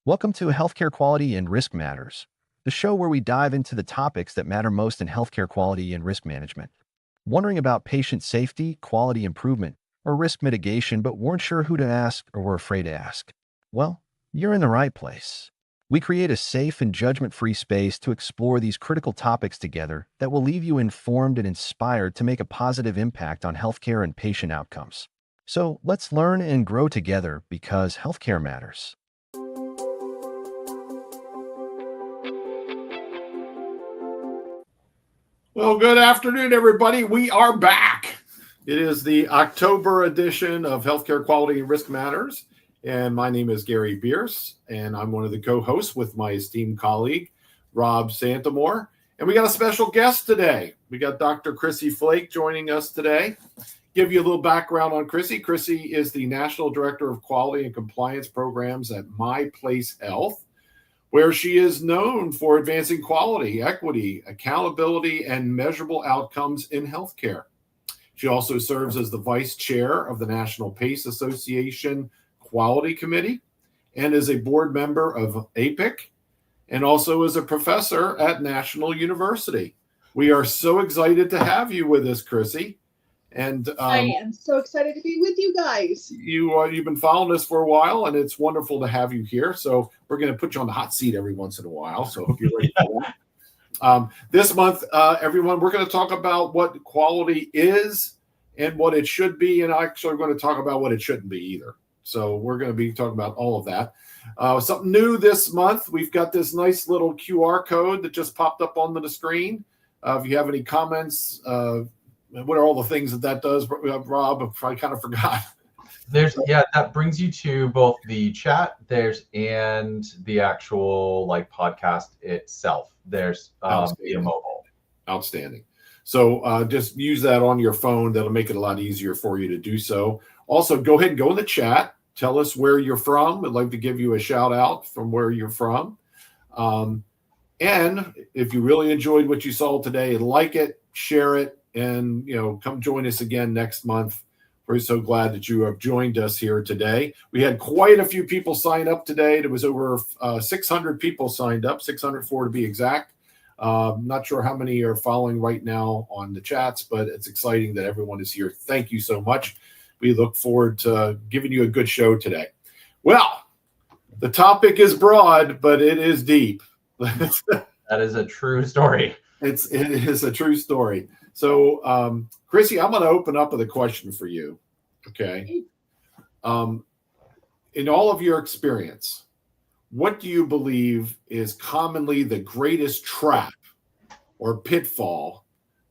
Welcome to Healthcare Quality and Risk Matters, the show where we dive into the topics that matter most in healthcare quality and risk management. Wondering about patient safety, quality improvement, or risk mitigation, but weren't sure who to ask or were afraid to ask? Well, you're in the right place. We create a safe and judgment-free space to explore these critical topics together that will leave you informed and inspired to make a positive impact on healthcare and patient outcomes. So let's learn and grow together because healthcare matters. Well, good afternoon, everybody. We are back. It is the October edition of Healthcare Quality and Risk Matters. And my name is Gary Bierce, and I'm one of the co-hosts with my esteemed colleague, Rob Santamore. And we got a special guest today. We got Dr. Crissy Flake joining us today. Give you a little background on Crissy. Crissy is the National Director of Quality and Compliance Programs at myPlace Health, where she is known for advancing quality, equity, accountability, and measurable outcomes in healthcare. She also serves as the vice chair of the National PACE Association Quality Committee and is a board member of APIC and also is a professor at National University. We are so excited to have you with us, Crissy. And I am so excited to be with you guys. You've been following us for a while, and it's wonderful to have you here. So we're going to put you on the hot seat every once in a while. So hope you're ready for that. This month, everyone, we're going to talk about what quality is and what it should be, and actually we're going to talk about what it shouldn't be either. So we're going to be talking about all of that. Something new this month, we've got this nice little QR code that just popped up on the screen. If you have any comments, what are all the things that does, Rob? I kind of forgot. That brings you to both the chat and the actual podcast itself. There's via mobile. Outstanding. So just use that on your phone. That'll make it a lot easier for you to do so. Also, go ahead and go in the chat. Tell us where you're from. I'd like to give you a shout out from where you're from. And if you really enjoyed what you saw today, like it, share it, and come join us again next month. We're so glad that you have joined us here today. We had quite a few people sign up today. There was over 600 people signed up, 604 to be exact. Not sure how many are following right now on the chats, but it's exciting that everyone is here. Thank you so much. We look forward to giving you a good show today. Well, the topic is broad, but it is deep. That is a true story. It is a true story. So, Crissy, I'm going to open up with a question for you. Okay. In all of your experience, what do you believe is commonly the greatest trap or pitfall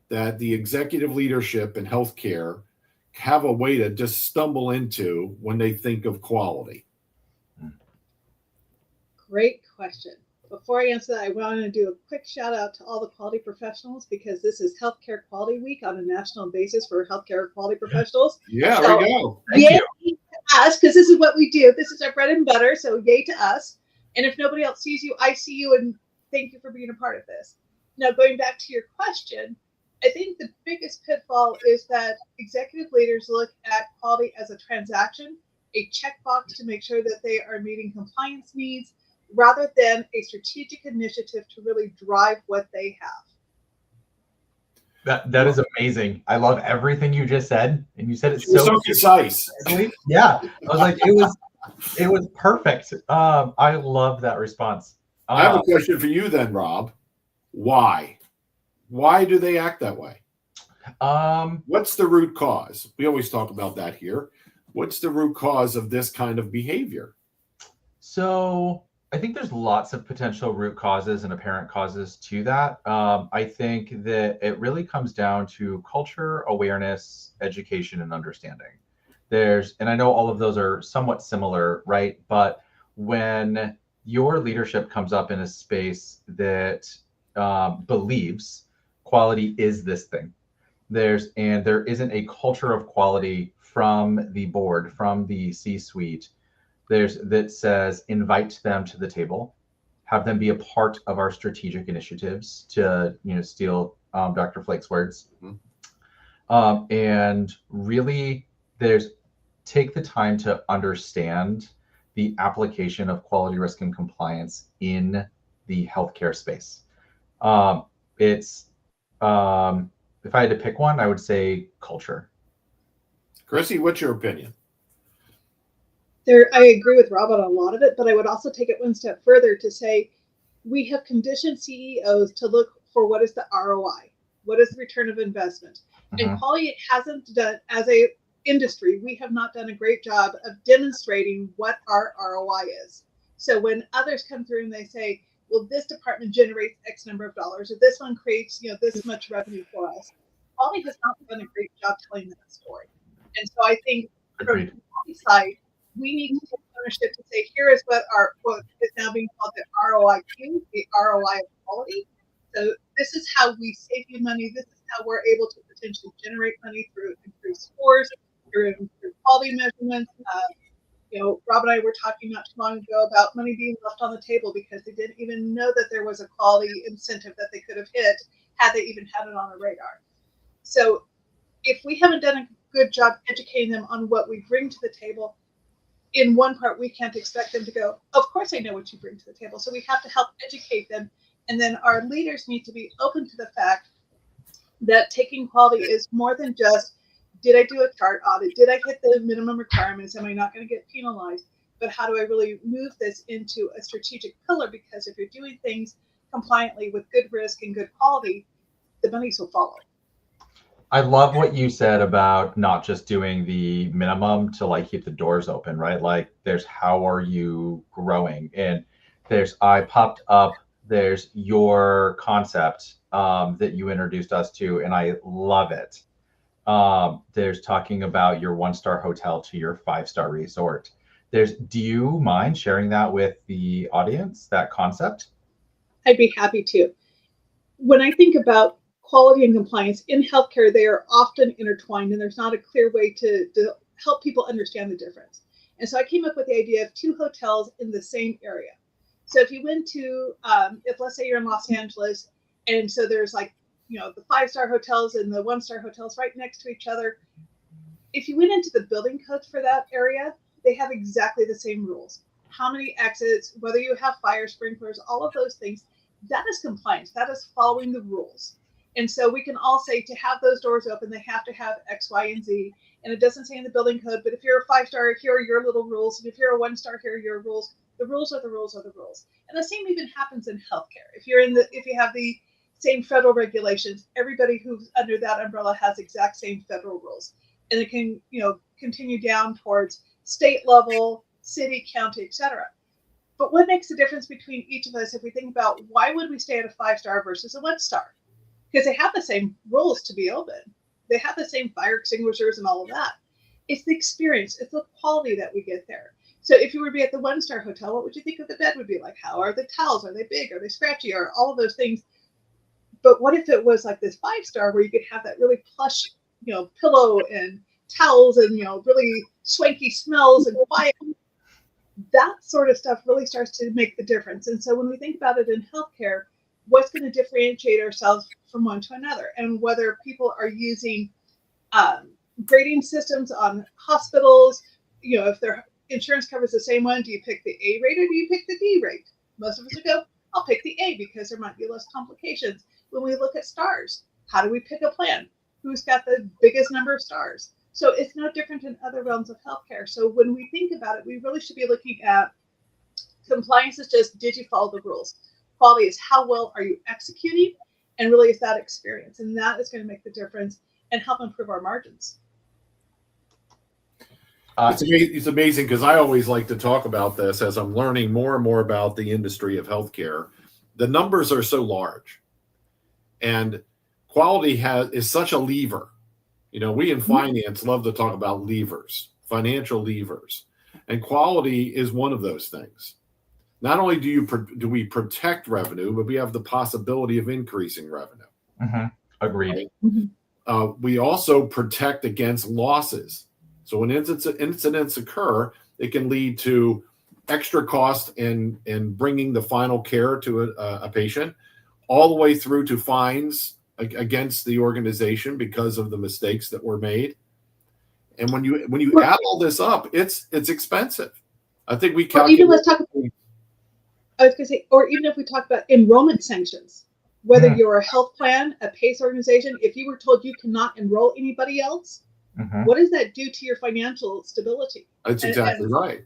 that the executive leadership in healthcare have a way to just stumble into when they think of quality? Great question. Before I answer that, I want to do a quick shout out to all the quality professionals because this is Healthcare Quality Week on a national basis for healthcare quality professionals. Yeah, there we go. Yay to us, because this is what we do. This is our bread and butter, so yay to us. And if nobody else sees you, I see you, and thank you for being a part of this. Now, going back to your question, I think the biggest pitfall is that executive leaders look at quality as a transaction, a checkbox to make sure that they are meeting compliance needs, rather than a strategic initiative to really drive what they have. That is amazing. I love everything you just said, and you said it so concise. Yeah, I was like, it was perfect. I love that response. I have a question for you then, Rob. Why? Why do they act that way? What's the root cause? We always talk about that here. What's the root cause of this kind of behavior? So I think there's lots of potential root causes and apparent causes to that. I think that it really comes down to culture, awareness, education, and understanding. And I know all of those are somewhat similar, right? But when your leadership comes up in a space that believes quality is this thing, there isn't a culture of quality from the board, from the C-suite, that says invite them to the table, have them be a part of our strategic initiatives, to steal Dr. Flake's words, and really take the time to understand the application of quality, risk, and compliance in the healthcare space. It's if I had to pick one, I would say culture. Crissy, what's your opinion? I agree with Rob on a lot of it, but I would also take it one step further to say we have conditioned CEOs to look for what is the ROI, what is the return of investment. And quality hasn't done, as a industry, we have not done a great job of demonstrating what our ROI is. So when others come through and they say, well, this department generates X number of dollars, or this one creates, this much revenue for us, quality has not done a great job telling that story. And so I think from the quality side, we need to take ownership to say, here is what is now being called the ROIQ, the ROI of quality. So this is how we save you money. This is how we're able to potentially generate money through improved scores, through quality measurements. Rob and I were talking not too long ago about money being left on the table because they didn't even know that there was a quality incentive that they could have hit had they even had it on a radar. So if we haven't done a good job educating them on what we bring to the table, in one part, we can't expect them to go, of course I know what you bring to the table. So we have to help educate them. And then our leaders need to be open to the fact that taking quality is more than just, did I do a chart audit? Did I hit the minimum requirements? Am I not going to get penalized? But how do I really move this into a strategic pillar? Because if you're doing things compliantly with good risk and good quality, the monies will follow. I love what you said about not just doing the minimum to like keep the doors open, right? Like there's how are you growing? And there's I popped up, there's your concept that you introduced us to, and I love it. There's talking about your 1-star hotel to your 5-star resort. Do you mind sharing that with the audience, that concept? I'd be happy to. When I think about quality and compliance in healthcare, they are often intertwined, and there's not a clear way to help people understand the difference. And so I came up with the idea of 2 hotels in the same area. So if you went to, if let's say you're in Los Angeles, and so there's like, the 5-star hotels and the 1-star hotels right next to each other. If you went into the building codes for that area, they have exactly the same rules. How many exits, whether you have fire sprinklers, all of those things, that is compliance. That is following the rules. And so we can all say to have those doors open, they have to have X, Y, and Z. And it doesn't say in the building code, but if you're a 5-star, here are your little rules. And if you're a 1-star, here are your rules. The rules are the rules are the rules. And the same even happens in healthcare. If you have the same federal regulations, everybody who's under that umbrella has exact same federal rules. And it can, continue down towards state level, city, county, etc. But what makes the difference between each of us if we think about why would we stay at a 5-star versus a 1-star? Because they have the same rules to be open. They have the same fire extinguishers and all of that. It's the experience. It's the quality that we get there. So if you were to be at the 1-star hotel, what would you think of the bed would be like? How are the towels? Are they big? Are they scratchy? Or all of those things. But what if it was like this 5-star where you could have that really plush, pillow and towels and, really swanky smells and quiet? That sort of stuff really starts to make the difference. And so when we think about it in healthcare, what's going to differentiate ourselves from one to another? And whether people are using grading systems on hospitals, if their insurance covers the same one, do you pick the A rate or do you pick the D rate? Most of us would go, I'll pick the A because there might be less complications. When we look at stars, how do we pick a plan? Who's got the biggest number of stars? So it's no different in other realms of healthcare. So when we think about it, we really should be looking at compliance is just, did you follow the rules? Quality is how well are you executing? And really is that experience. And that is going to make the difference and help improve our margins. It's amazing because I always like to talk about this as I'm learning more and more about the industry of healthcare. The numbers are so large, and quality is such a lever. We in finance love to talk about levers, financial levers, and quality is one of those things. Not only do we protect revenue, but we have the possibility of increasing revenue. Mm-hmm. Agreed. Right? We also protect against losses. So when incidents occur, it can lead to extra cost in bringing the final care to a patient, all the way through to fines against the organization because of the mistakes that were made. And when you add all this up, it's expensive. I think we Or calculate. even I was going to say, or even if we talk about enrollment sanctions, whether you're a health plan, a PACE organization, if you were told you cannot enroll anybody else, what does that do to your financial stability? That's exactly right.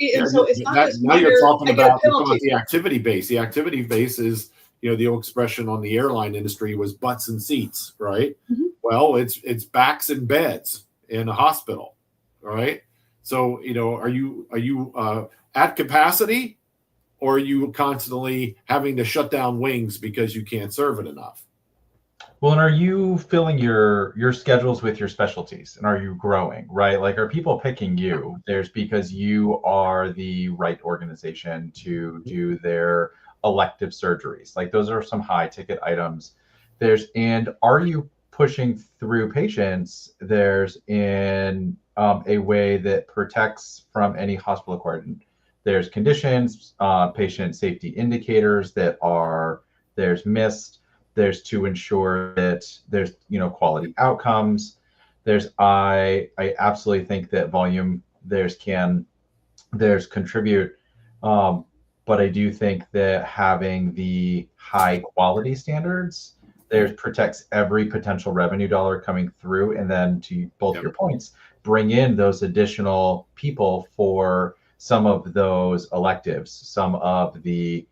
And so it's not just now you're talking I get a about penalty. the activity base. The activity base is, the old expression on the airline industry was butts and seats, right? Well, it's backs and beds in a hospital, right? So, are you at capacity, or are you constantly having to shut down wings because you can't serve it enough? Well, and are you filling your schedules with your specialties, and are you growing, right? Like, are people picking you? There's because you are the right organization to do their elective surgeries. Like, those are some high ticket items. And are you pushing through patients? There's in a way that protects from any hospital acquired. There's conditions, patient safety indicators there's missed. There's to ensure that there's quality outcomes. I absolutely think that volume there's contribute, but I do think that having the high quality standards protects every potential revenue dollar coming through, and then to both your points, bring in those additional people for some of those electives, some of the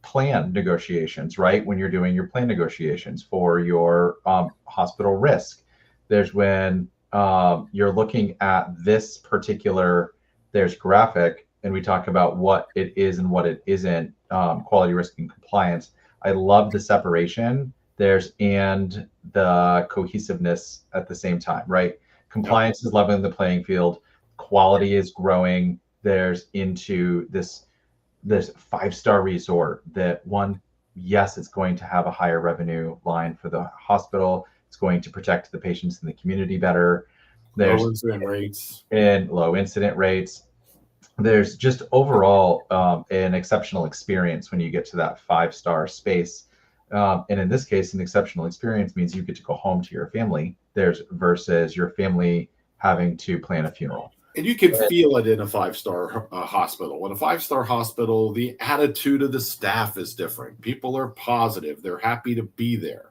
plan negotiations, right? When you're doing your plan negotiations for your hospital risk, there's when you're looking at this particular, there's graphic, and we talk about what it is and what it isn't, quality, risk, and compliance. I love the separation and the cohesiveness at the same time, right? Compliance is leveling the playing field. Quality is growing. There's into this 5-star resort that yes, it's going to have a higher revenue line for the hospital. It's going to protect the patients in the community better. There's low incident rates. And low incident rates. There's just overall an exceptional experience when you get to that 5-star space. And in this case, an exceptional experience means you get to go home to your family versus your family having to plan a funeral. And you can feel it in a 5-star hospital. In a 5-star hospital, the attitude of the staff is different. People are positive. They're happy to be there.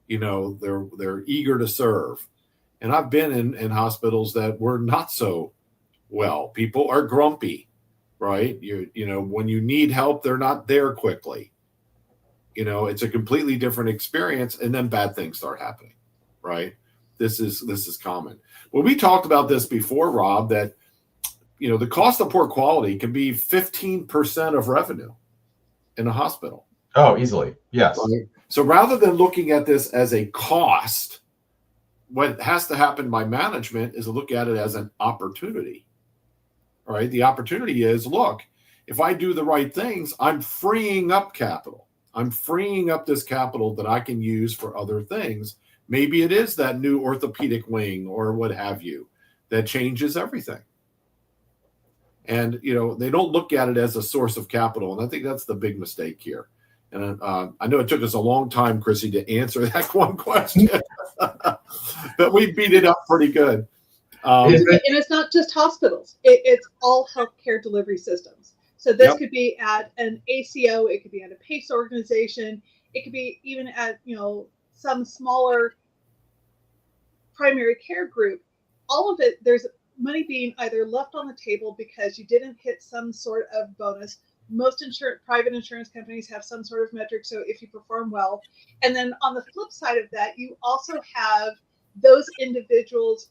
They're eager to serve. And I've been in hospitals that were not so well. People are grumpy, right? When you need help, they're not there quickly. It's a completely different experience, and then bad things start happening, right? This is common. Well, we talked about this before, Rob, that the cost of poor quality can be 15% of revenue in a hospital. Oh, easily. Yes. Right? So rather than looking at this as a cost, what has to happen by management is to look at it as an opportunity. All right. The opportunity is, look, if I do the right things, I'm freeing up capital. I'm freeing up this capital that I can use for other things. Maybe it is that new orthopedic wing or what have you that changes everything. And, they don't look at it as a source of capital. And I think that's the big mistake here. And I know it took us a long time, Crissy, to answer that one question, but we beat it up pretty good. And it's not just hospitals. It's all healthcare delivery systems. So this could be at an ACO. It could be at a PACE organization. It could be even at, some smaller primary care group. All of it, there's money being either left on the table because you didn't hit some sort of bonus. Most private insurance companies have some sort of metric. So if you perform well, and then on the flip side of that, you also have those individuals,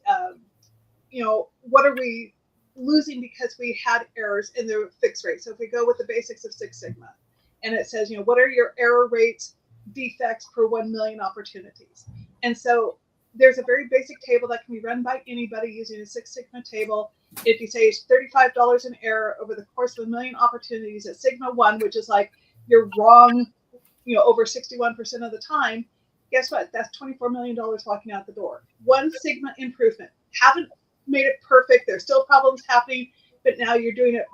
what are we losing because we had errors in the fixed rate? So if we go with the basics of Six Sigma, and it says, what are your error rates, defects per 1 million opportunities? And so there's a very basic table that can be run by anybody using a Six Sigma table. If you say it's $35 an error over the course of 1 million opportunities at Sigma 1, which is like you're wrong, over 61% of the time, guess what? That's $24 million walking out the door. One Sigma improvement. Haven't made it perfect. There's still problems happening, but now you're doing it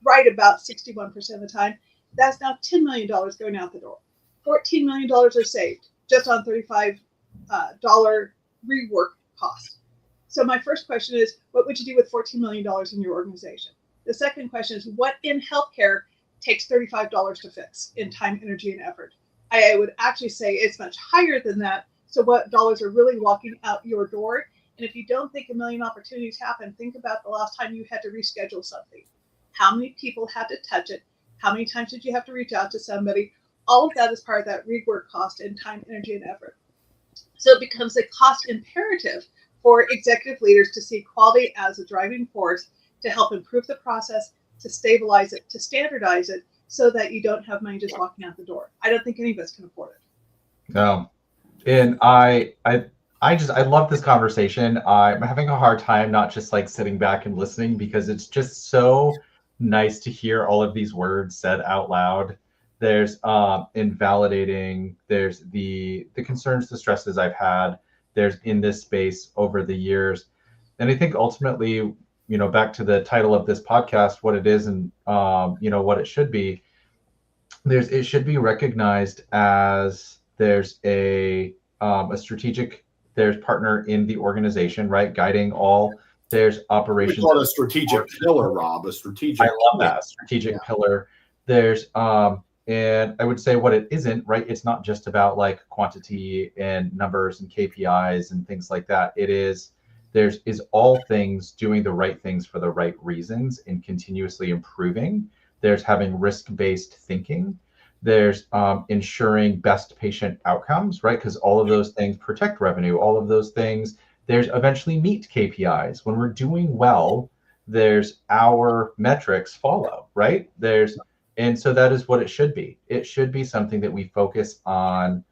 right about 61% of the time. That's now $10 million going out the door. $14 million are saved just on $35 rework cost. So my first question is, what would you do with $14 million in your organization? The second question is, what in healthcare takes $35 to fix in time, energy, and effort? I would actually say it's much higher than that. So what dollars are really walking out your door? And if you don't think a million opportunities happen, think about the last time you had to reschedule something. How many people had to touch it? How many times did you have to reach out to somebody? All of that is part of that rework cost in time, energy, and effort. So it becomes a cost imperative for executive leaders to see quality as a driving force to help improve the process, to stabilize it, to standardize it, so that you don't have money just walking out the door. I don't think any of us can afford it. No. And I love this conversation. I'm having a hard time not just like sitting back and listening, because it's just so nice to hear all of these words said out loud. There's invalidating, there's the concerns, the stresses I've had, there's in this space over the years. And I think ultimately, back to the title of this podcast, what it is and what it should be, it should be recognized as there's a strategic, there's partner in the organization, right? Guiding all, there's operations. We call it a strategic pillar, Rob, a strategic. I love that, strategic pillar. There's, and I would say what it isn't, right? It's not just about like quantity and numbers and KPIs and things like that. It is, there's all things doing the right things for the right reasons and continuously improving. There's having risk-based thinking. There's ensuring best patient outcomes, right? Because all of those things protect revenue, all of those things, there's eventually meet KPIs. When we're doing well, there's our metrics follow, right? And so that is what it should be. It should be something that we focus on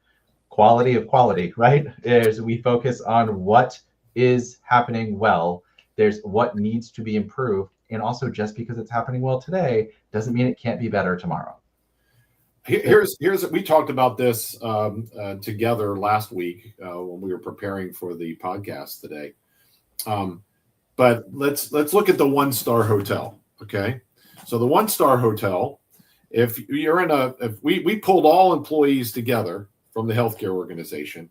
quality of quality, right? We focus on what is happening well. There's what needs to be improved. And also, just because it's happening well today doesn't mean it can't be better tomorrow. Here's we talked about this together last week when we were preparing for the podcast today. But let's look at the one-star hotel. Okay, so the one-star hotel, if we pulled all employees together from the healthcare organization,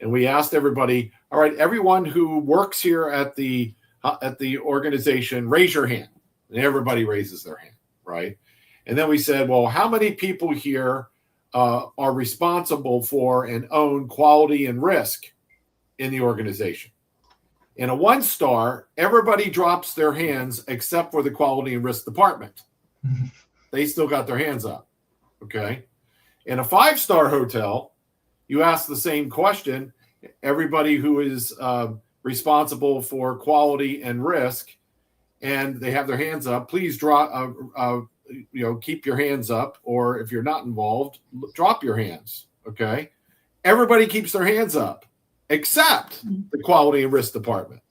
and we asked everybody, all right, everyone who works here at the organization, raise your hand. And everybody raises their hand, right? And then we said, well, how many people here are responsible for and own quality and risk in the organization? In a one-star, everybody drops their hands except for the quality and risk department. They still got their hands up, okay? In a five-star hotel, you ask the same question. Everybody who is responsible for quality and risk, and they have their hands up, please keep your hands up, or if you're not involved, drop your hands, okay? Everybody keeps their hands up except the quality and risk department.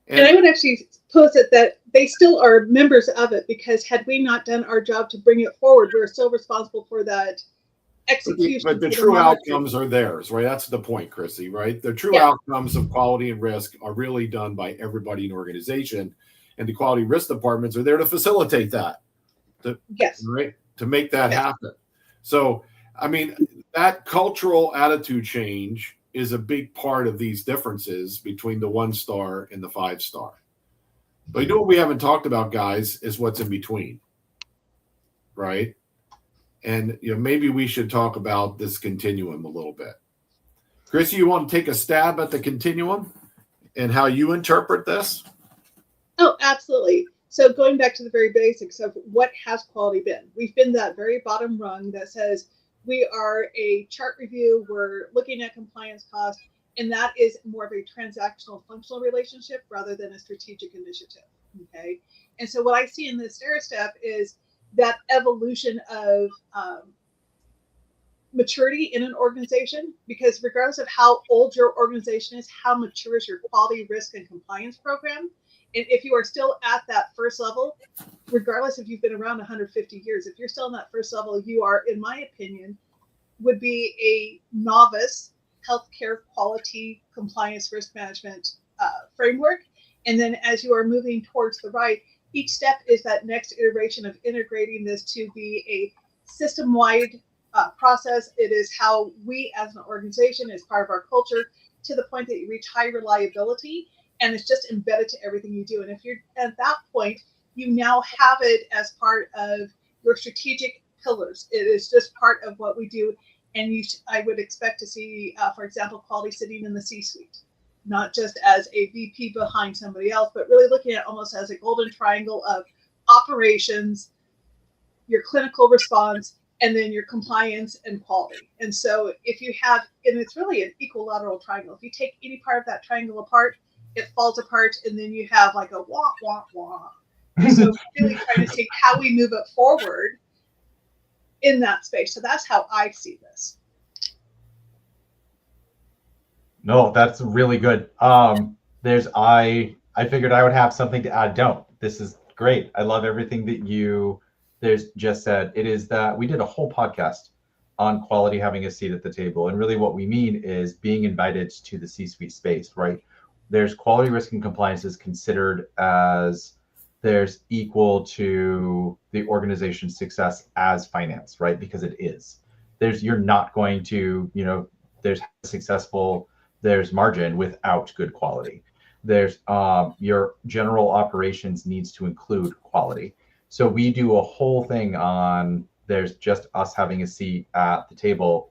And I would actually pose it that they still are members of it, because had we not done our job to bring it forward, we're still responsible for that execution. But the true outcomes are theirs, right? That's the point, Crissy, right? The true outcomes of quality and risk are really done by everybody in the organization, and the quality risk departments are there to facilitate that. Right? To make that happen. So, I mean, that cultural attitude change is a big part of these differences between the one-star and the five-star. But what we haven't talked about, guys, is what's in between, right? And maybe we should talk about this continuum a little bit. Crissy, you want to take a stab at the continuum and how you interpret this? Oh, absolutely. So going back to the very basics of what has quality been, we've been that very bottom rung that says we are a chart review, we're looking at compliance costs, and that is more of a transactional functional relationship rather than a strategic initiative, okay? And so what I see in this stair step is that evolution of maturity in an organization, because regardless of how old your organization is, how mature is your quality, risk, and compliance program? And if you are still at that first level, regardless if you've been around 150 years, if you're still in that first level, you are, in my opinion, would be a novice healthcare quality compliance risk management framework. And then as you are moving towards the right, each step is that next iteration of integrating this to be a system-wide process. It is how we as an organization, as part of our culture, to the point that you reach high reliability, and it's just embedded to everything you do. And if you're at that point, you now have it as part of your strategic pillars. It is just part of what we do. And I would expect to see, for example, quality sitting in the C-suite, not just as a VP behind somebody else, but really looking at almost as a golden triangle of operations, your clinical response, and then your compliance and quality. And so if you have, and it's really an equilateral triangle. If you take any part of that triangle apart, it falls apart, and then you have like a wah, wah, wah. And so really trying to see how we move it forward in that space. So that's how I see this. No, that's really good. I figured I would have something to add. Don't. This is great. I love everything that there's just said. It is that we did a whole podcast on quality having a seat at the table. And really what we mean is being invited to the C-suite space, right? There's quality, risk, and compliance is considered as there's equal to the organization's success as finance, right? Because it is. You're not going to, there's there's margin without good quality. There's your general operations needs to include quality. So we do a whole thing on there's just us having a seat at the table.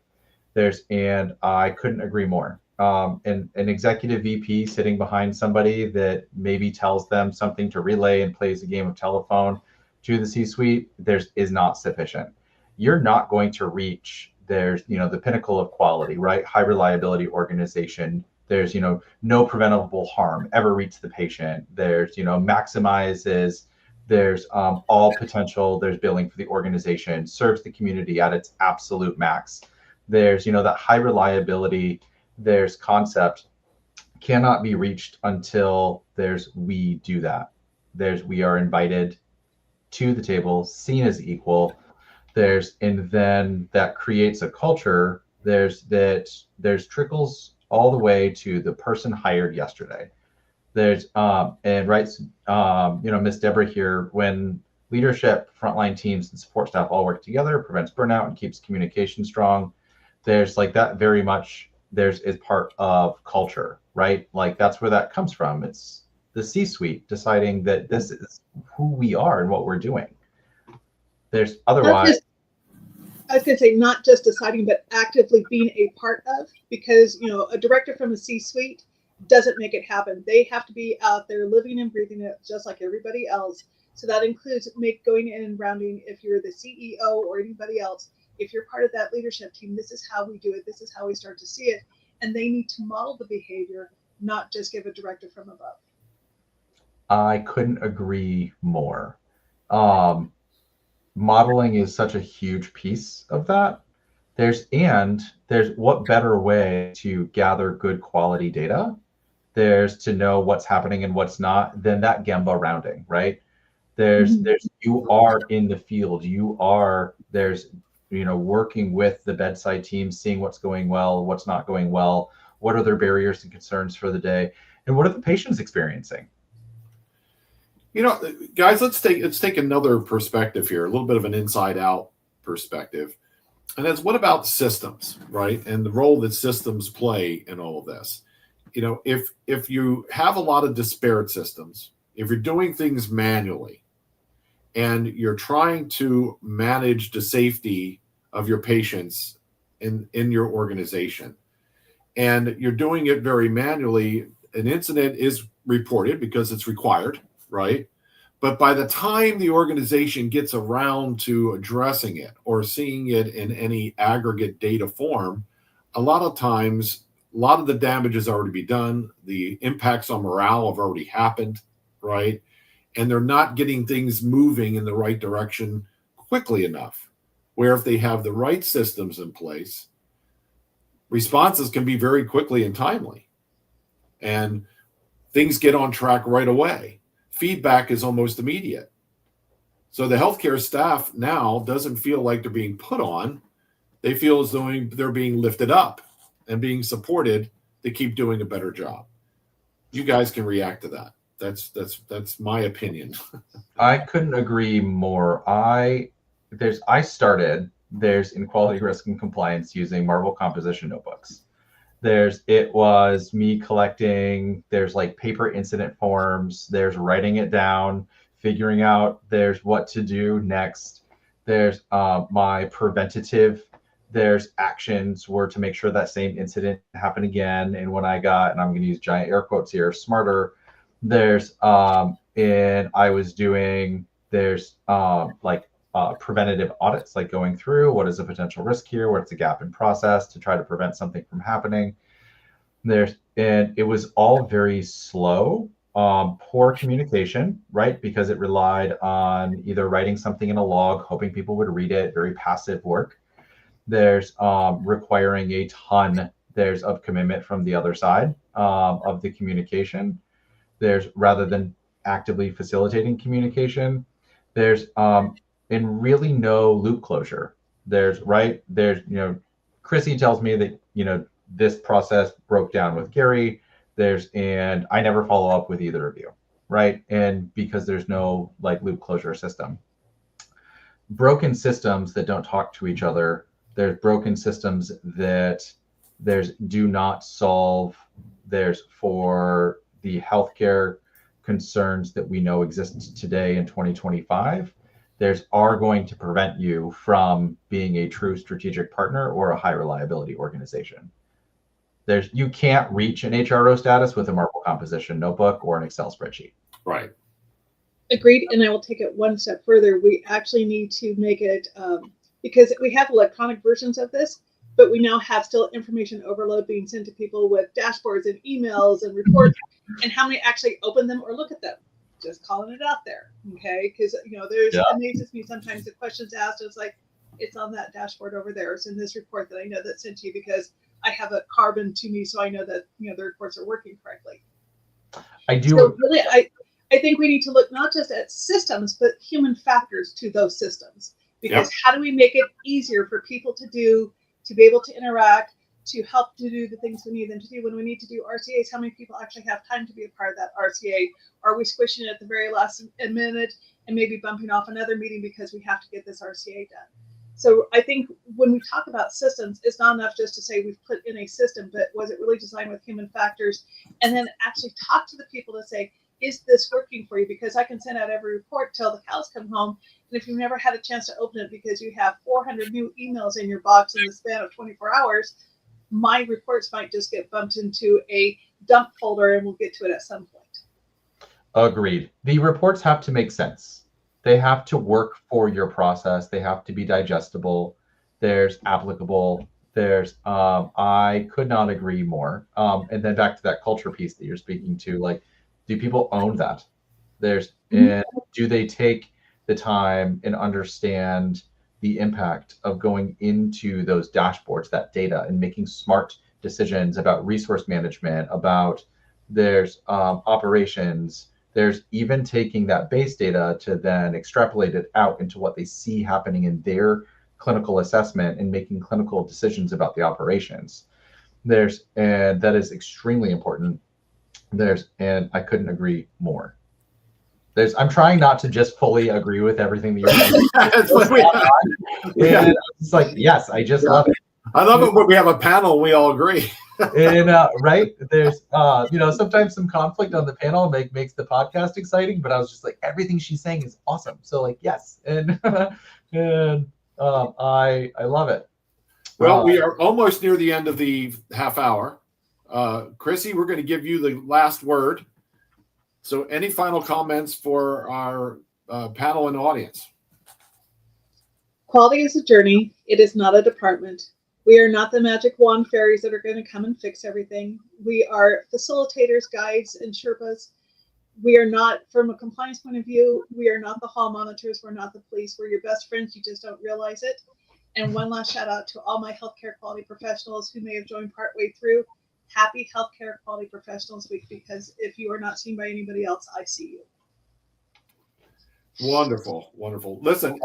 And I couldn't agree more. And an executive VP sitting behind somebody that maybe tells them something to relay and plays a game of telephone to the C-suite, is not sufficient. You're not going to reach the pinnacle of quality, right? High reliability organization. There's, no preventable harm ever reach the patient. There's, maximizes, there's all potential, there's billing for the organization, serves the community at its absolute max. There's, that high reliability, there's concept cannot be reached until we do that. We are invited to the table, seen as equal. And then that creates a culture. There's trickles all the way to the person hired yesterday. Miss Deborah here, when leadership, frontline teams, and support staff all work together, prevents burnout and keeps communication strong. There's like that very much is part of culture, right? Like that's where that comes from. It's the C-suite deciding that this is who we are and what we're doing. There's otherwise. I was going to say not just deciding, but actively being a part of, because, a director from a C-suite doesn't make it happen. They have to be out there living and breathing it just like everybody else. So that includes going in and rounding if you're the CEO or anybody else. If you're part of that leadership team, this is how we do it. This is how we start to see it. And they need to model the behavior, not just give a directive from above. I couldn't agree more. Modeling is such a huge piece of that. There's what better way to gather good quality data? There's to know what's happening and what's not than that Gemba rounding, right? You are in the field. Working with the bedside team, seeing what's going well, what's not going well, what are their barriers and concerns for the day, and what are the patients experiencing? Guys, let's take another perspective here, a little bit of an inside out perspective. And that's what about systems, right? And the role that systems play in all of this. If you have a lot of disparate systems, if you're doing things manually and you're trying to manage the safety of your patients in your organization, and you're doing it very manually, an incident is reported because it's required, right? But by the time the organization gets around to addressing it or seeing it in any aggregate data form, a lot of times, a lot of the damage has already been done. The impacts on morale have already happened, right? And they're not getting things moving in the right direction quickly enough, where if they have the right systems in place, responses can be very quickly and timely. And things get on track right away. Feedback is almost immediate. So the healthcare staff now doesn't feel like they're being put on. They feel as though they're being lifted up and being supported to keep doing a better job. You guys can react to that. That's my opinion. I couldn't agree more. I started in quality, risk, and compliance using Marvel composition notebooks. It was me collecting, there's like paper incident forms, there's writing it down, figuring out, there's what to do next, there's my preventative, there's actions were to make sure that same incident happened again. And when I got, and I'm going to use giant air quotes here, smarter, there's and I was doing, there's preventative audits, like going through what is a potential risk here, what's a gap in process to try to prevent something from happening. And it was all very slow, poor communication, right? Because it relied on either writing something in a log, hoping people would read it, very passive work. There's requiring a ton, there's of commitment from the other side of the communication. There's, rather than actively facilitating communication, there's and really no loop closure. There's Crissy tells me that, this process broke down with Gary. And I never follow up with either of you, right? And because there's no loop closure system. Broken systems that don't talk to each other. There's broken systems that do not solve. There's for the healthcare concerns that we know exist today in 2025. Are going to prevent you from being a true strategic partner or a high reliability organization. You can't reach an HRO status with a marble composition notebook or an Excel spreadsheet. Right. Agreed. And I will take it one step further. We actually need to make it, because we have electronic versions of this, but we now have still information overload being sent to people with dashboards and emails and reports, and how many actually open them or look at them. Just calling it out there, okay? Because it amazes me sometimes the questions asked. It's like, it's on that dashboard over there. It's in this report that I know that's sent to you because I have a carbon to me, so I know that the reports are working correctly. I do. So really, I think we need to look not just at systems, but human factors to those systems. Because how do we make it easier for people to be able to interact, to help to do the things we need them to do? When we need to do RCAs, how many people actually have time to be a part of that RCA? Are we squishing it at the very last minute and maybe bumping off another meeting because we have to get this RCA done? So I think when we talk about systems, it's not enough just to say we've put in a system, but was it really designed with human factors? And then actually talk to the people to say, is this working for you? Because I can send out every report till the cows come home. And if you've never had a chance to open it because you have 400 new emails in your box in the span of 24 hours, my reports might just get bumped into a dump folder and we'll get to it at some point. Agreed. The reports have to make sense. They have to work for your process. They have to be digestible. There's applicable. I could not agree more. And then back to that culture piece that you're speaking to, do people own that? And do they take the time and understand the impact of going into those dashboards, that data, and making smart decisions about resource management, about operations. There's even taking that base data to then extrapolate it out into what they see happening in their clinical assessment and making clinical decisions about the operations. And that is extremely important. And I couldn't agree more. I'm trying not to just fully agree with everything that you're saying. And it's like, yes, I just love it. I love it when we have a panel, we all agree. And right, there's sometimes some conflict on the panel makes the podcast exciting, but I was just like, everything she's saying is awesome. So yes, and I love it. Well, we are almost near the end of the half hour. Crissy, we're going to give you the last word. So any final comments for our panel and audience? Quality is a journey. It is not a department. We are not the magic wand fairies that are going to come and fix everything. We are facilitators, guides, and Sherpas. We are not, from a compliance point of view, we are not the hall monitors. We're not the police. We're your best friends. You just don't realize it. And one last shout out to all my healthcare quality professionals who may have joined partway through. Happy Healthcare Quality Professionals Week, because if you are not seen by anybody else, I see you. Wonderful, wonderful. Listen,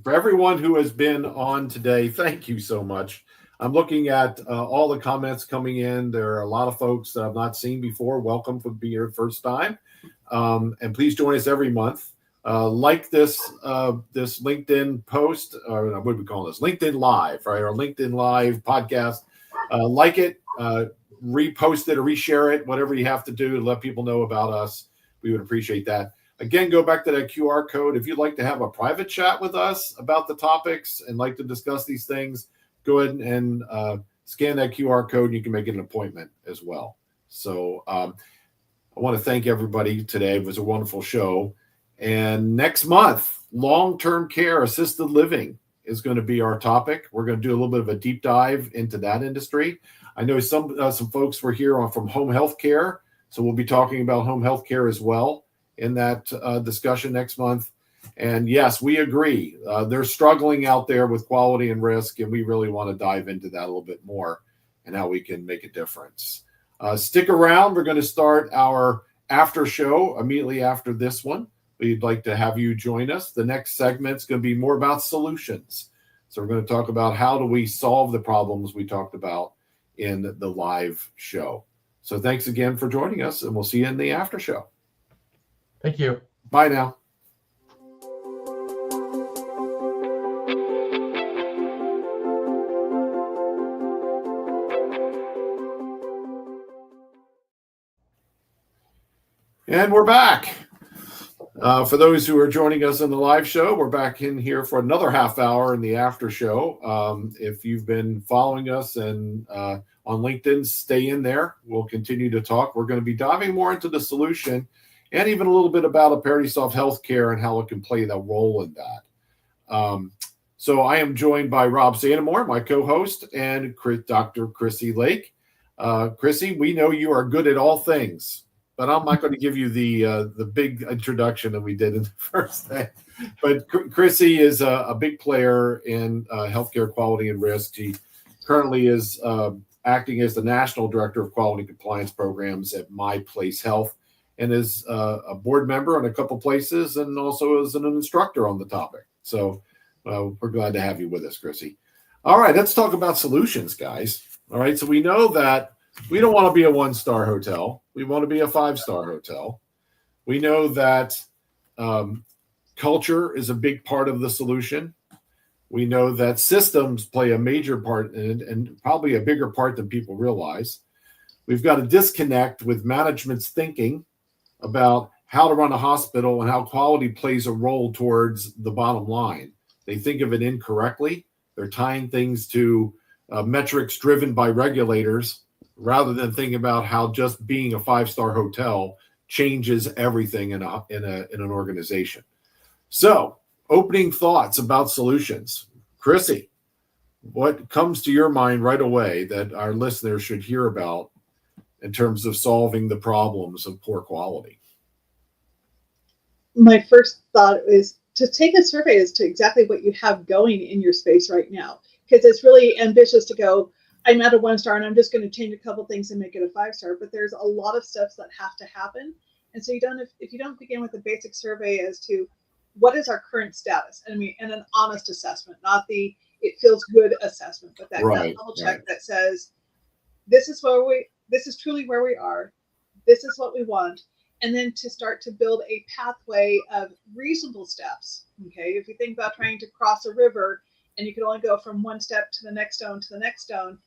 for everyone who has been on today, thank you so much. I'm looking at all the comments coming in. There are a lot of folks that I've not seen before. Welcome for being here first time. And please join us every month. Like this LinkedIn post, or what do we call this? LinkedIn Live, right? Or LinkedIn Live podcast. Like it, repost it or reshare it, whatever you have to do to let people know about us. We would appreciate that. Again, go back to that QR code. If you'd like to have a private chat with us about the topics and like to discuss these things, go ahead and scan that QR code and you can make an appointment as well. So I want to thank everybody today. It was a wonderful show. And next month, long-term care, assisted living is going to be our topic. We're going to do a little bit of a deep dive into that industry. I know some folks were here from home health care, so we'll be talking about home health care as well in that discussion next month. And yes, we agree. They're struggling out there with quality and risk, and we really want to dive into that a little bit more and how we can make a difference. Stick around. We're going to start our after show immediately after this one. We'd like to have you join us. The next segment is going to be more about solutions. So we're going to talk about how do we solve the problems we talked about in the live show. So thanks again for joining us, and we'll see you in the after show. Thank you. Bye now. And we're back. For those who are joining us in the live show, we're back in here for another half hour in the after show. If you've been following us and on LinkedIn, stay in there. We'll continue to talk. We're going to be diving more into the solution and even a little bit about Aperitisoft Healthcare and how it can play the role in that. So I am joined by Rob Sandamore, my co-host, and Dr. Crissy Flake. Crissy, we know you are good at all things, but I'm not going to give you the big introduction that we did in the first thing. But Crissy is a big player in healthcare quality and risk. She currently is acting as the National Director of Quality and Compliance Programs at myPlace Health, and is a board member in a couple places and also as an instructor on the topic. So we're glad to have you with us, Crissy. All right, let's talk about solutions, guys. All right, so we know that we don't want to be a one-star hotel. We want to be a five-star hotel. We know that culture is a big part of the solution. We know that systems play a major part in it, and probably a bigger part than people realize. We've got a disconnect with management's thinking about how to run a hospital and how quality plays a role towards the bottom line. They think of it incorrectly. They're tying things to metrics driven by regulators rather than thinking about how just being a five-star hotel changes everything in an organization. So, opening thoughts about solutions. Crissy, what comes to your mind right away that our listeners should hear about in terms of solving the problems of poor quality? My first thought is to take a survey as to exactly what you have going in your space right now, because it's really ambitious to go, I'm at a 1-star and I'm just going to change a couple things and make it a 5-star, but there's a lot of steps that have to happen. And so if you don't begin with a basic survey as to what is our current status, and an honest assessment, not the it feels good assessment, but that double check that says, this is truly where we are. This is what we want. And then to start to build a pathway of reasonable steps. Okay. If you think about trying to cross a river and you can only go from one step to the next stone to the next stone,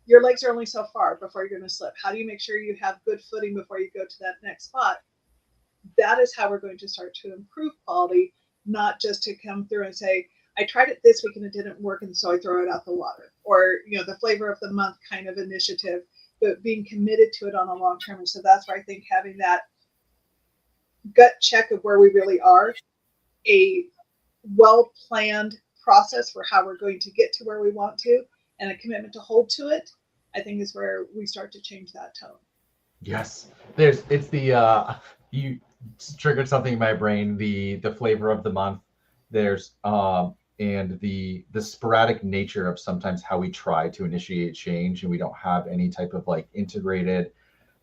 your legs are only so far before you're going to slip. How do you make sure you have good footing before you go to that next spot? That is how we're going to start to improve quality, not just to come through and say, I tried it this week and it didn't work, and so I throw it out the water. Or, the flavor of the month kind of initiative, but being committed to it on a long term. And so that's where I think having that gut check of where we really are, a well-planned process for how we're going to get to where we want to, and a commitment to hold to it, I think is where we start to change that tone. Yes, you triggered something in my brain, the flavor of the month. There's and the sporadic nature of sometimes how we try to initiate change, and we don't have any type of integrated.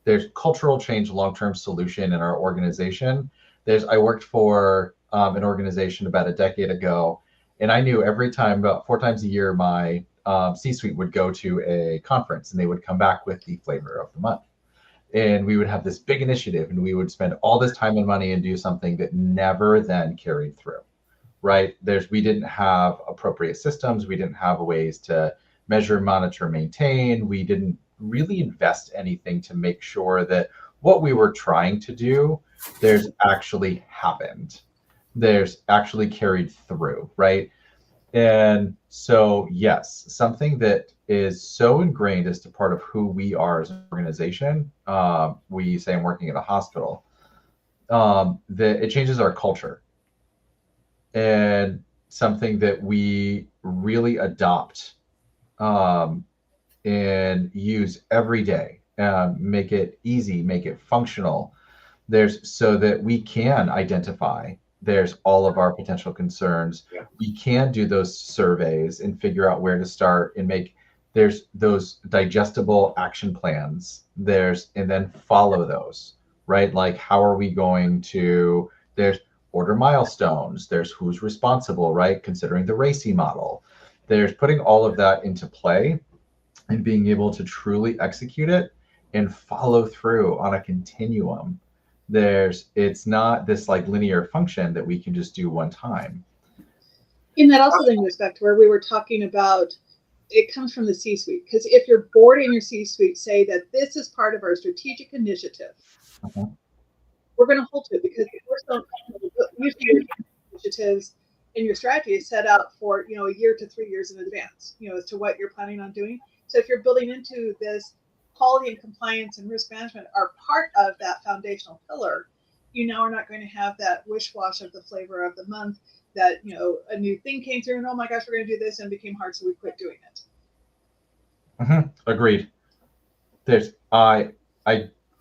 There's cultural change, long-term solution in our organization. I worked for an organization about a decade ago, and I knew every time, about 4 times a year, my C-suite would go to a conference, and they would come back with the flavor of the month. And we would have this big initiative, and we would spend all this time and money and do something that never then carried through, right? We didn't have appropriate systems. We didn't have ways to measure, monitor, maintain. We didn't really invest anything to make sure that what we were trying to do there's actually happened. There's actually carried through, right? And so, yes, something that is so ingrained as to part of who we are as an organization, we say I'm working at a hospital, that it changes our culture, and something that we really adopt and use every day, make it easy, make it functional. There's so that we can identify there's all of our potential concerns. Yeah. We can do those surveys and figure out where to start and make there's those digestible action plans. And then follow those, right? Like how are we going to there's order milestones, there's who's responsible, right? Considering the RACI model. There's putting all of that into play and being able to truly execute it and follow through on a continuum. It's not this like linear function that we can just do one time. And that also then goes back to where we were talking about, it comes from the C-suite. Because if your board and your C-suite say that this is part of our strategic initiative, we're going to hold to it, because usually your initiatives and your strategy is set out for a year to 3 years in advance, as to what you're planning on doing. So if you're building into this, quality and compliance and risk management are part of that foundational pillar, you now are not going to have that wish-wash of the flavor of the month that, a new thing came through and, oh my gosh, we're going to do this, and became hard, so we quit doing it. Agreed. I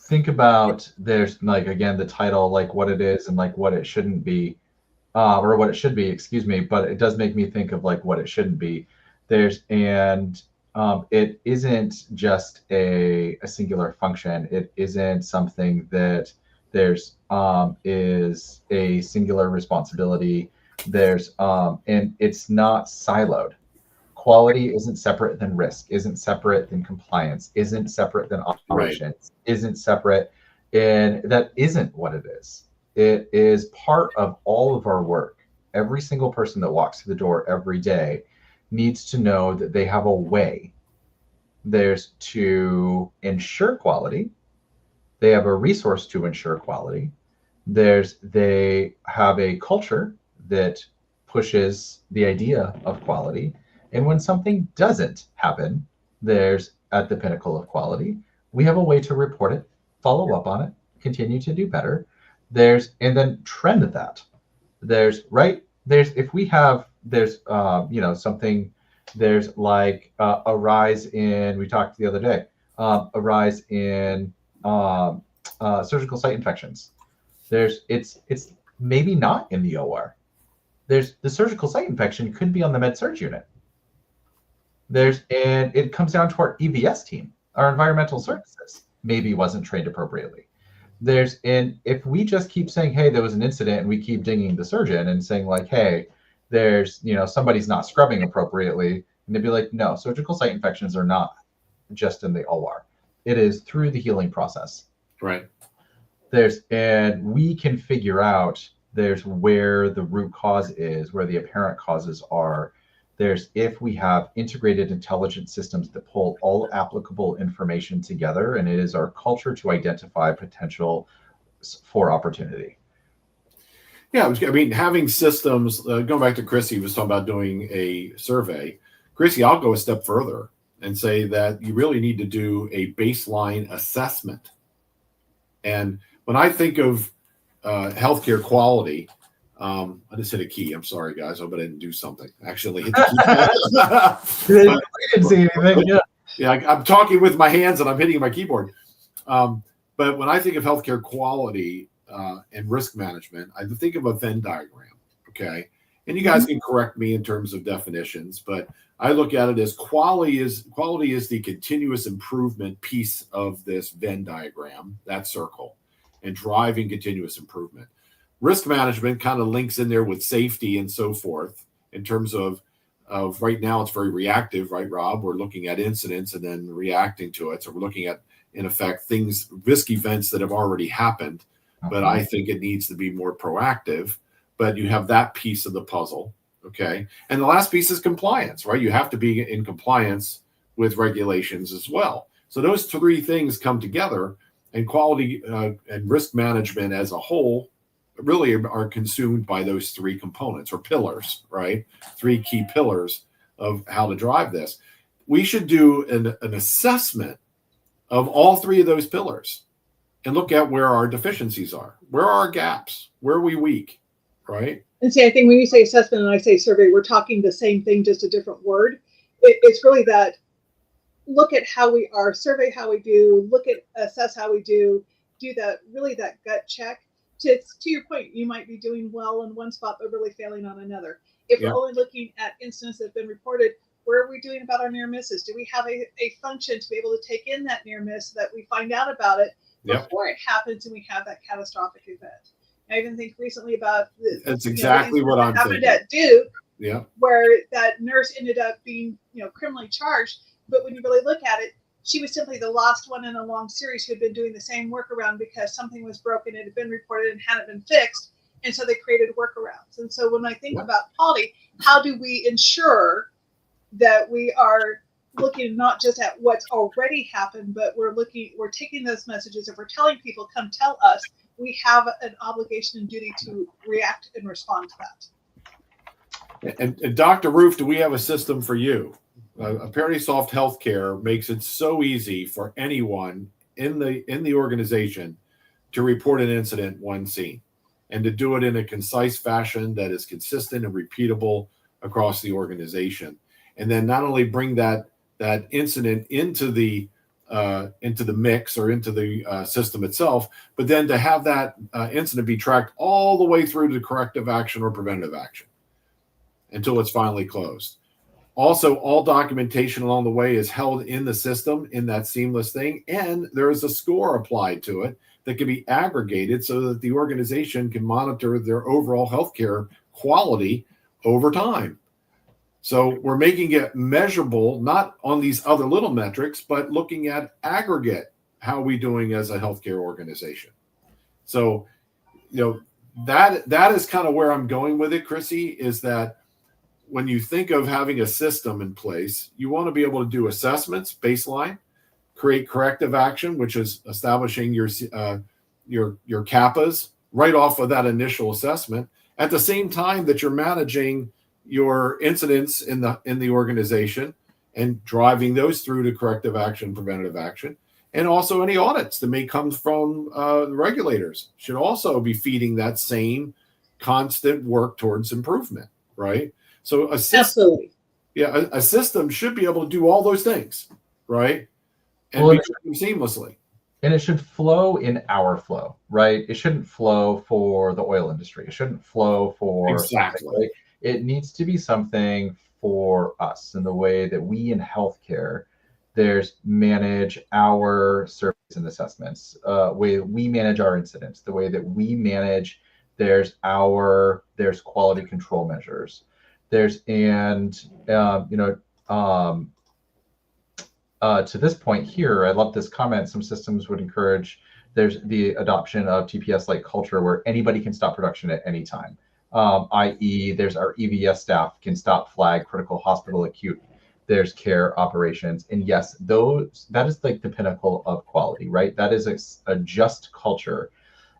think about, there's like, again, the title, like what it is and like what it shouldn't be, or what it should be, excuse me, but it does make me think of like what it shouldn't be. It isn't just a singular function. It isn't something that there's is a singular responsibility. And it's not siloed. Quality isn't separate than risk, isn't separate than compliance, isn't separate than operations, isn't separate. And that isn't what it is. It is part of all of our work. Every single person that walks through the door every day needs to know that they have a way. There's to ensure quality. They have a resource to ensure quality. They have a culture that pushes the idea of quality. And when something doesn't happen, there's at the pinnacle of quality, we have a way to report it, follow up on it, continue to do better. And then trend that. If we have, something, there's like a rise in, we talked the other day, a rise in surgical site infections. It's maybe not in the OR. The surgical site infection could be on the med-surg unit. And it comes down to our EVS team, our environmental services, maybe wasn't trained appropriately. And if we just keep saying, hey, there was an incident, and we keep dinging the surgeon and saying like, hey, somebody's not scrubbing appropriately, and they'd be like, no, surgical site infections are not just in the OR. It is through the healing process. Right. And we can figure out where the root cause is, where the apparent causes are. If we have integrated intelligent systems that pull all applicable information together, and it is our culture to identify potential for opportunity. Yeah, I mean, having systems, going back to Crissy, was talking about doing a survey. Crissy, I'll go a step further and say that you really need to do a baseline assessment. And when I think of healthcare quality, I just hit a key. I'm sorry, guys. I hope I didn't do something. Actually hit the key. I didn't see anything. Yeah, I'm talking with my hands and I'm hitting my keyboard. But when I think of healthcare quality and risk management, I think of a Venn diagram. Okay. And you guys can correct me in terms of definitions, but I look at it as quality is the continuous improvement piece of this Venn diagram, that circle, and driving continuous improvement. Risk management kind of links in there with safety and so forth in terms of right now it's very reactive, right, Rob? We're looking at incidents and then reacting to it. So we're looking at, in effect, risk events that have already happened. But I think it needs to be more proactive. But you have that piece of the puzzle, okay? And the last piece is compliance, right? You have to be in compliance with regulations as well. So those three things come together. And quality and risk management as a whole really are consumed by those three components or pillars, right? Three key pillars of how to drive this. We should do an assessment of all three of those pillars and look at where our deficiencies are. Where are our gaps? Where are we weak, right? And see, I think when you say assessment and I say survey, we're talking the same thing, just a different word. It's really that look at how we are, survey how we do, assess how we do that gut check. To your point, you might be doing well in one spot, but really failing on another. If we're only looking at incidents that have been reported, where are we doing about our near misses? Do we have a function to be able to take in that near miss so that we find out about it before it happens and we have that catastrophic event? I even think recently about that's exactly what I'm thinking. At Duke, where that nurse ended up being criminally charged, but when you really look at it, she was simply the last one in a long series who had been doing the same workaround because something was broken, it had been reported and hadn't been fixed, and so they created workarounds. And so when I think about quality, how do we ensure that we are looking not just at what's already happened, but we're taking those messages and we're telling people, come tell us. We have an obligation and duty to react and respond to that. And Dr. Roof, do we have a system for you? Aperitisoft Healthcare makes it so easy for anyone in the organization to report an incident when seen, and to do it in a concise fashion that is consistent and repeatable across the organization. And then not only bring that incident into the mix or into the system itself, but then to have that incident be tracked all the way through to corrective action or preventative action until it's finally closed. Also, all documentation along the way is held in the system in that seamless thing, and there is a score applied to it that can be aggregated so that the organization can monitor their overall healthcare quality over time. So we're making it measurable, not on these other little metrics, but looking at aggregate, how are we doing as a healthcare organization? So, that is kind of where I'm going with it, Crissy, is that when you think of having a system in place, you want to be able to do assessments, baseline, create corrective action, which is establishing your CAPAs right off of that initial assessment, at the same time that you're managing your incidents in the organization and driving those through to corrective action, preventative action, and also any audits that may come from regulators should also be feeding that same constant work towards improvement, right? So a system, a system should be able to do all those things, right? And be seamlessly. And it should flow in our flow, right? It shouldn't flow for the oil industry. It shouldn't flow for exactly. Right? It needs to be something for us in the way that we in healthcare, manage our surveys and assessments, way we manage our incidents, the way that we manage, there's quality control measures. To this point here, I love this comment. Some systems would encourage there's the adoption of TPS-like culture where anybody can stop production at any time. I.e., there's our EVS staff can stop, flag, critical, hospital, acute. There's care operations. And yes, that is like the pinnacle of quality, right? That is a just culture.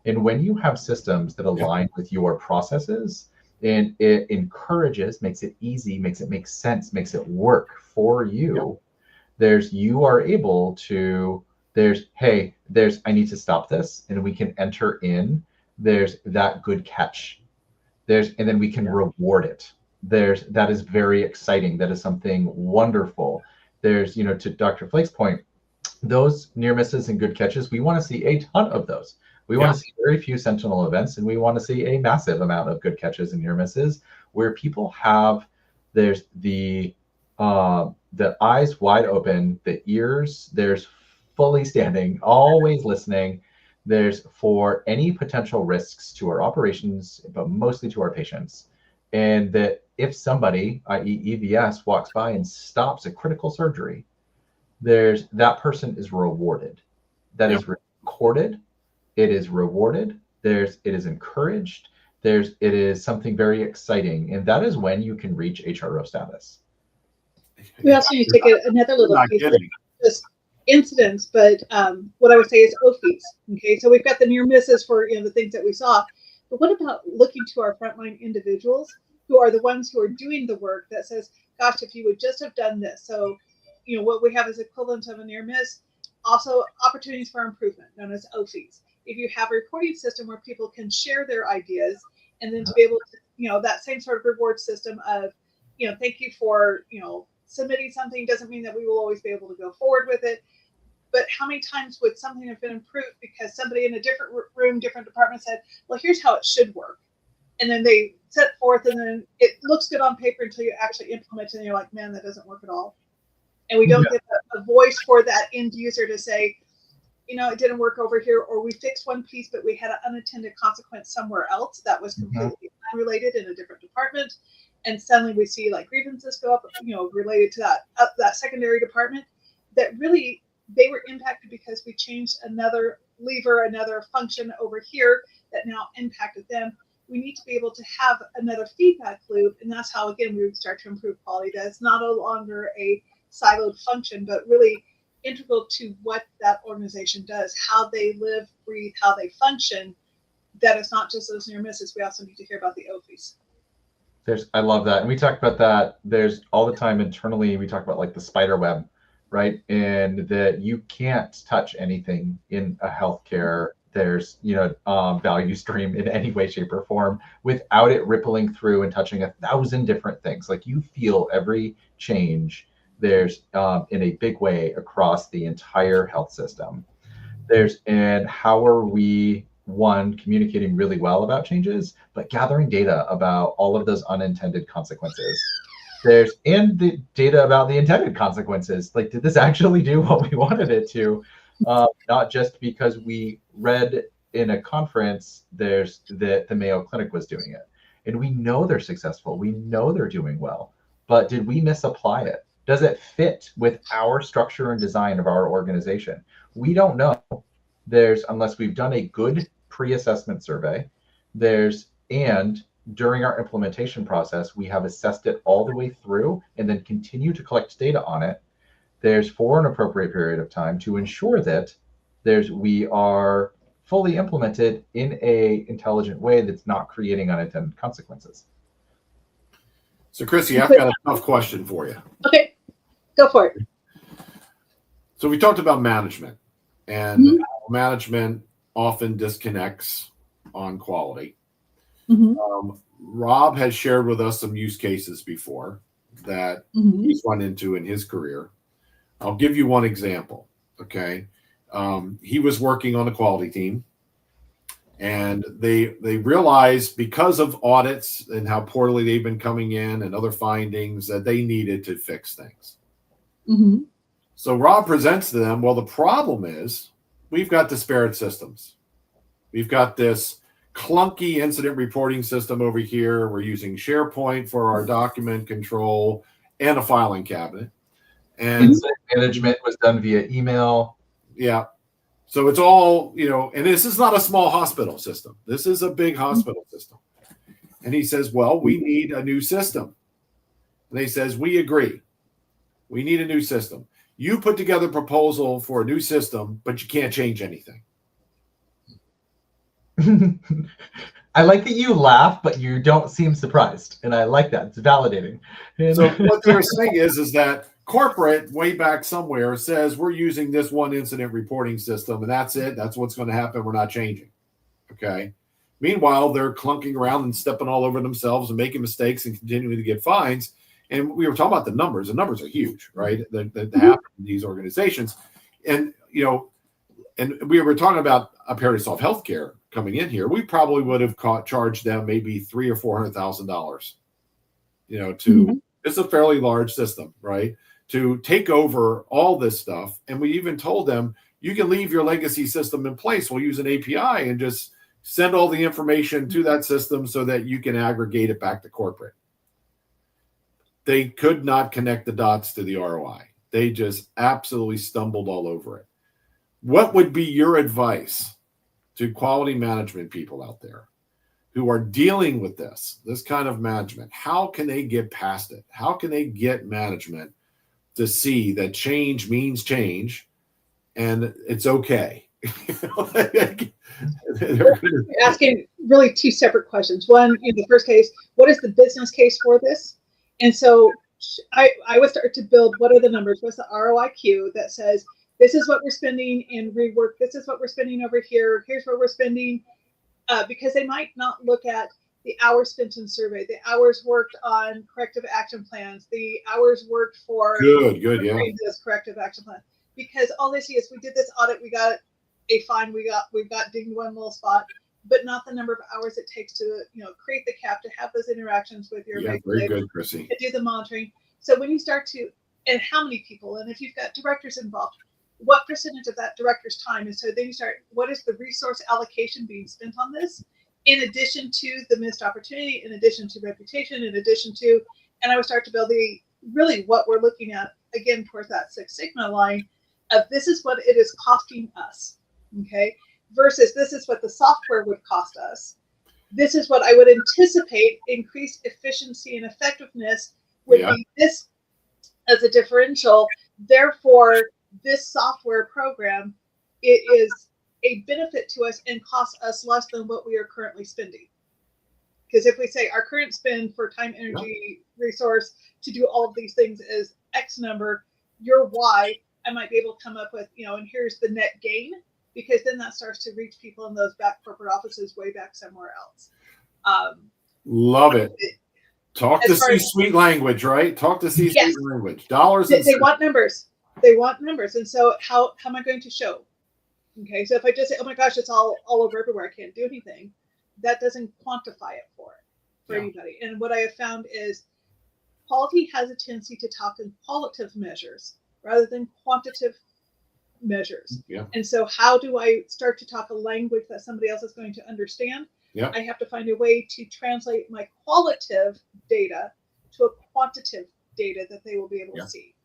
And when you have systems that align with your processes, and it encourages, makes it easy, makes it make sense, makes it work for you, you are able to, I need to stop this, and we can enter in, there's that good catch. And then we can reward it. That is very exciting. That is something wonderful. To Dr. Flake's point, those near misses and good catches, we want to see a ton of those. We want to see very few sentinel events, and we want to see a massive amount of good catches and near misses where people have, there's the eyes wide open, the ears, there's fully standing, always listening. There's for any potential risks to our operations, but mostly to our patients. And that if somebody, i.e. EVS, walks by and stops a critical surgery, that person is rewarded. That is recorded. It is rewarded. It is encouraged. It is something very exciting. And that is when you can reach HRO status. We also need to take another little piece. incidents, but what I would say is OFIs. Okay, so we've got the near misses for the things that we saw, but what about looking to our frontline individuals who are the ones who are doing the work that says, "Gosh, if you would just have done this." So, what we have is equivalent of a near miss. Also, opportunities for improvement, known as OFIs. If you have a reporting system where people can share their ideas, and then to be able to, that same sort of reward system of, thank you for, submitting something, doesn't mean that we will always be able to go forward with it. But how many times would something have been improved because somebody in a different room, different department said, well, here's how it should work. And then they set forth, and then it looks good on paper until you actually implement it, and you're like, man, that doesn't work at all. And we don't get a voice for that end user to say, it didn't work over here, or we fixed one piece, but we had an unintended consequence somewhere else that was completely unrelated in a different department. And suddenly we see like grievances go up, related to that secondary department that really they were impacted because we changed another lever, another function over here that now impacted them. We need to be able to have another feedback loop. And that's how, again, we would start to improve quality. That's not no longer a siloed function, but really integral to what that organization does, how they live, breathe, how they function. That is not just those near misses. We also need to hear about the OFIs. I love that. And we talk about that. There's all the time internally, we talk about like the spider web, right? And that you can't touch anything in a healthcare, there's, value stream in any way, shape, or form without it rippling through and touching 1,000 different things. Like you feel every change there's in a big way across the entire health system. And how are we, one, communicating really well about changes, but gathering data about all of those unintended consequences. And the data about the intended consequences. Like, did this actually do what we wanted it to? Not just because we read in a conference that the Mayo Clinic was doing it. And we know they're successful. We know they're doing well. But did we misapply it? Does it fit with our structure and design of our organization? We don't know. Unless we've done a good pre-assessment survey, and during our implementation process, we have assessed it all the way through and then continue to collect data on it. For an appropriate period of time to ensure that we are fully implemented in a intelligent way that's not creating unintended consequences. So, Crissy, I've got a tough question for you. Okay, go for it. So we talked about management, and management often disconnects on quality. Rob has shared with us some use cases before that he's run into in his career. I'll give you one example. Okay. He was working on a quality team, and they realized because of audits and how poorly they've been coming in and other findings that they needed to fix things. So Rob presents to them, well, the problem is we've got disparate systems. We've got this clunky incident reporting system over here. We're using SharePoint for our document control and a filing cabinet. And incident management was done via email. Yeah. So it's all, and this is not a small hospital system. This is a big hospital system. And he says, well, we need a new system. And he says, we agree. We need a new system. You put together a proposal for a new system, but you can't change anything. I like that you laugh, but you don't seem surprised. And I like that. It's validating. So what they're saying is that corporate way back somewhere says we're using this one incident reporting system, and that's it. That's what's going to happen. We're not changing. Okay. Meanwhile, they're clunking around and stepping all over themselves and making mistakes and continuing to get fines. And we were talking about the numbers. The numbers are huge, right? That happen in these organizations. And, and we were talking about Aperitisoft Healthcare coming in here. We probably would have charged them maybe $300,000 or $400,000, it's a fairly large system, right? To take over all this stuff. And we even told them, you can leave your legacy system in place. We'll use an API and just send all the information to that system so that you can aggregate it back to corporate. They could not connect the dots to the ROI. They just absolutely stumbled all over it. What would be your advice to quality management people out there who are dealing with this kind of management? How can they get past it? How can they get management to see that change means change, and it's okay. You're asking really two separate questions. One, in the first case, what is the business case for this? And so I would start to build, what are the numbers? What's the ROIQ that says, this is what we're spending in rework. This is what we're spending over here. Here's where we're spending. Because they might not look at the hours spent in survey, the hours worked on corrective action plans, the hours worked for good, this corrective action plan. Because all they see is, we did this audit, we got a fine, we got dinged one little spot, but not the number of hours it takes to create the cap, to have those interactions with your very good, Crissy, to do the monitoring. So when you start to, and how many people, and if you've got directors involved, what percentage of that director's time? And so then you start, what is the resource allocation being spent on this, in addition to the missed opportunity, in addition to reputation, in addition to, and I would start to build really what we're looking at, again, towards that Six Sigma line of, this is what it is costing us, okay, versus this is what the software would cost us. This is what I would anticipate increased efficiency and effectiveness would be this as a differential. Therefore, this software program, it is a benefit to us and costs us less than what we are currently spending. Because if we say our current spend for time, energy, resource to do all of these things is X number, your Y, I might be able to come up with, and here's the net gain, because then that starts to reach people in those back corporate offices way back somewhere else. Love it. Talk to C-suite language, right? Talk to C-suite language. Dollars. They want numbers. They want numbers. And so how am I going to show? Okay, so if I just say, oh my gosh, it's all over everywhere, I can't do anything, that doesn't quantify it for anybody. And what I have found is quality has a tendency to talk in qualitative measures rather than quantitative measures. Yeah. And so how do I start to talk a language that somebody else is going to understand? Yeah. I have to find a way to translate my qualitative data to a quantitative data that they will be able to see.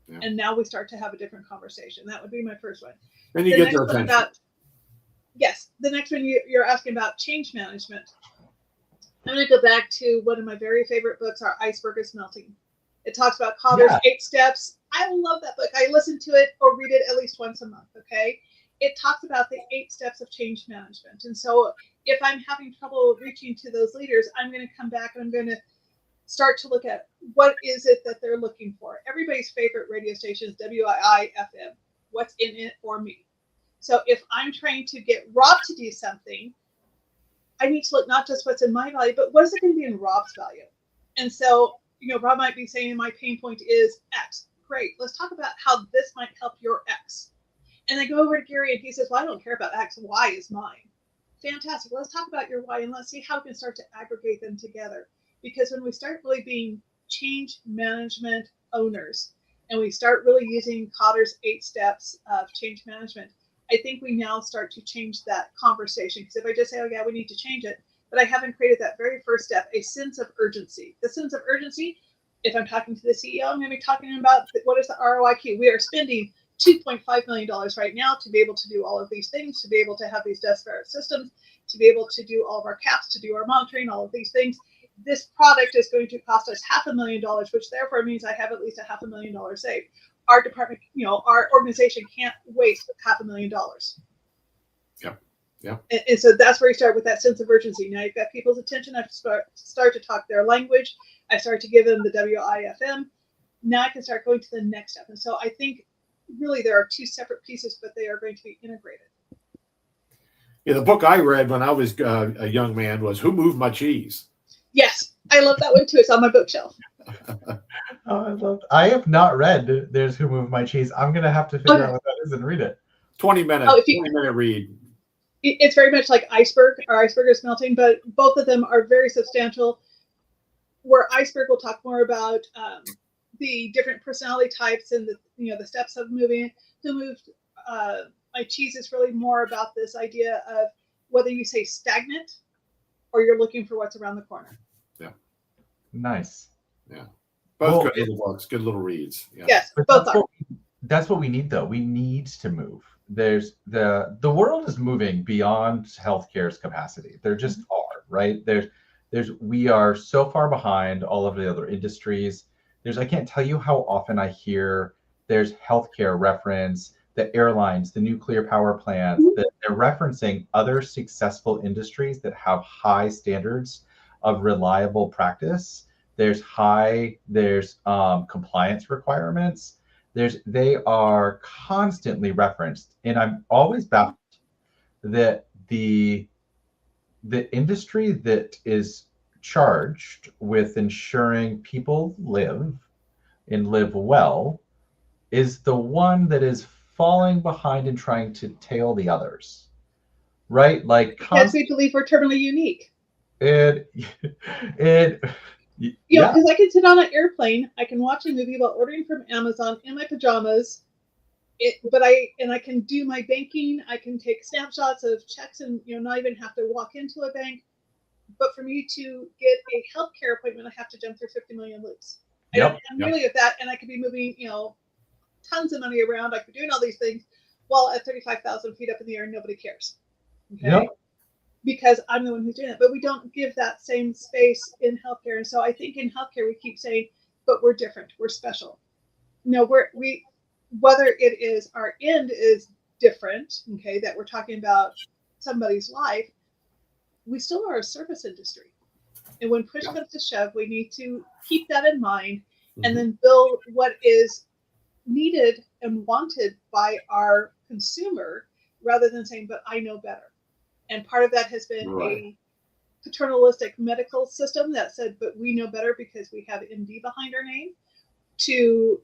Yeah. And now we start to have a different conversation. That would be my first one. Then you get their attention. The next one you're asking about change management. I'm going to go back to one of my very favorite books, Our Iceberg is Melting. It talks about Kotter's 8 steps. I love that book. I listen to it or read it at least once a month, okay? It talks about the 8 steps of change management. And so if I'm having trouble reaching to those leaders, I'm going to come back and I'm going to start to look at what is it that they're looking for. Everybody's favorite radio station is WII-FM. What's in it for me? So if I'm trying to get Rob to do something, I need to look not just what's in my value, but what is it going to be in Rob's value? And so, Rob might be saying my pain point is X. Great. Let's talk about how this might help your X. And I go over to Gary and he says, well, I don't care about X. Y is mine. Fantastic. Let's talk about your Y and let's see how we can start to aggregate them together. Because when we start really being change management owners and we start really using Kotter's 8 steps of change management, I think we now start to change that conversation. Because if I just say, oh yeah, we need to change it, but I haven't created that very first step, a sense of urgency. The sense of urgency, if I'm talking to the CEO, I'm going to be talking about what is the ROIQ. We are spending $2.5 million right now to be able to do all of these things, to be able to have these disparate systems, to be able to do all of our caps, to do our monitoring, all of these things. This product is going to cost us $500,000, which therefore means I have at least $500,000 saved. Our department, our organization can't waste $500,000. Yeah. And so that's where you start with that sense of urgency. Now you've got people's attention. I start to talk their language. I start to give them the WIFM. Now I can start going to the next step. And so I think really there are 2 separate pieces, but they are going to be integrated. Yeah, the book I read when I was a young man was Who Moved My Cheese? Yes, I love that one too. It's on my bookshelf. I have not read There's Who Moved My Cheese. I'm going to have to figure out what that is and read it. 20 minutes, 20-minute read. It's very much like Iceberg. Our Iceberg is Melting, but both of them are very substantial. Where Iceberg will talk more about the different personality types and the steps of moving. Who Moved My Cheese is really more about this idea of whether you say stagnant or you're looking for what's around the corner. Yeah. Nice. Yeah. Both good little books, good little reads. Yeah. Yes, both are. That's what we need, though. We need to move. There's the world is moving beyond healthcare's capacity. There just are, right? We are so far behind all of the other industries. I can't tell you how often I hear there's healthcare reference the airlines, the nuclear power plants, that they're referencing other successful industries that have high standards of reliable practice. There's compliance requirements. They are constantly referenced, and I'm always baffled that the industry that is charged with ensuring people live and live well is the one that is falling behind and trying to tail the others, right? Like, because we believe we're terminally unique. Because I can sit on an airplane, I can watch a movie about ordering from Amazon in my pajamas, I can do my banking, I can take snapshots of checks and not even have to walk into a bank. But for me to get a healthcare appointment, I have to jump through 50 million loops. I'm really with that, and I could be moving tons of money around. I could be doing all these things while at 35,000 feet up in the air, and nobody cares. Okay. Because I'm the one who's doing it. But we don't give that same space in healthcare. And so I think in healthcare, we keep saying, but we're different. We're special. No, whether it is our end is different, okay, that we're talking about somebody's life, we still are a service industry. And when push comes to shove, we need to keep that in mind and then build what is needed and wanted by our consumer rather than saying, but I know better. And part of that has been a paternalistic medical system that said, but we know better because we have MD behind our name, to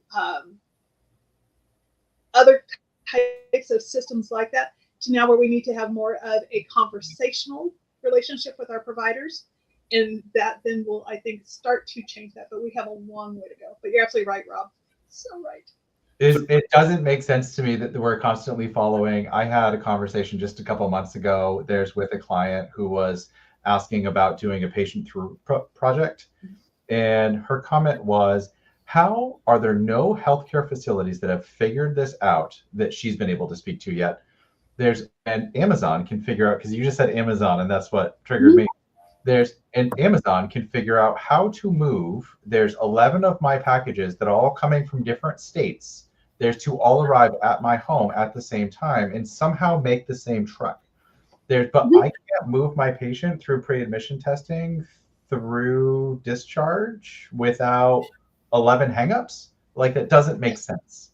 other types of systems like that, to now where we need to have more of a conversational relationship with our providers. And that then will, I think, start to change that. But we have a long way to go. But you're absolutely right, Rob. So right. It doesn't make sense to me that we're constantly following. I had a conversation just a couple of months ago. With a client who was asking about doing a patient through project. And her comment was, how are there no healthcare facilities that have figured this out that she's been able to speak to yet? And Amazon can figure out, because you just said Amazon, and that's what triggered me. Amazon can figure out how to move. There's 11 of my packages that are all coming from different states. There's to all arrive at my home at the same time and somehow make the same truck. But I can't move my patient through pre-admission testing, through discharge without 11 hangups. Like, that doesn't make sense.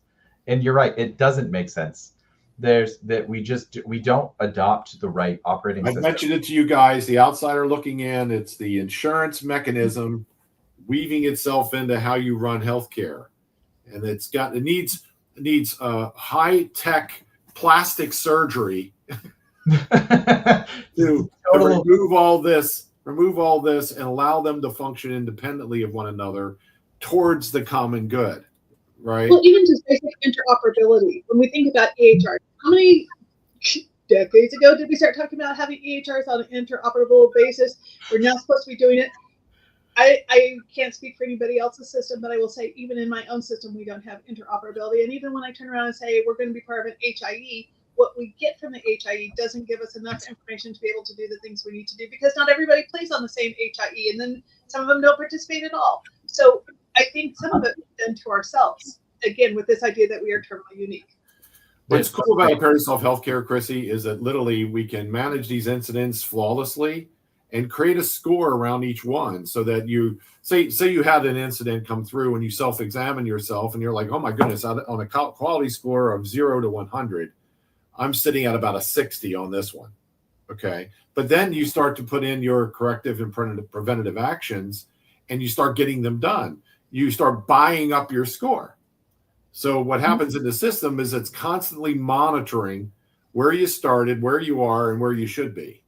And you're right, it doesn't make sense. We don't adopt the right operating system. I mentioned it to you guys, the outsider looking in, it's the insurance mechanism weaving itself into how you run healthcare. And it needs high-tech plastic surgery to remove all this and allow them to function independently of one another towards the common good. Right. Well, even just basic interoperability. When we think about EHR, how many decades ago did we start talking about having EHRs on an interoperable basis? We're now supposed to be doing it. I can't speak for anybody else's system, but I will say even in my own system, we don't have interoperability. And even when I turn around and say we're going to be part of an HIE, what we get from the HIE doesn't give us enough information to be able to do the things we need to do, because not everybody plays on the same HIE, and then some of them don't participate at all. So I think some of it is done to ourselves, again, with this idea that we are terminally unique. What's cool about Aperitisoft Healthcare, Crissy, is that literally we can manage these incidents flawlessly and create a score around each one, so that you say you had an incident come through and you self-examine yourself and you're like, oh my goodness, on a quality score of 0 to 100, I'm sitting at about a 60 on this one. Okay. But then you start to put in your corrective and preventative actions and you start getting them done. You start buying up your score. So what happens in the system is it's constantly monitoring where you started, where you are, and where you should be.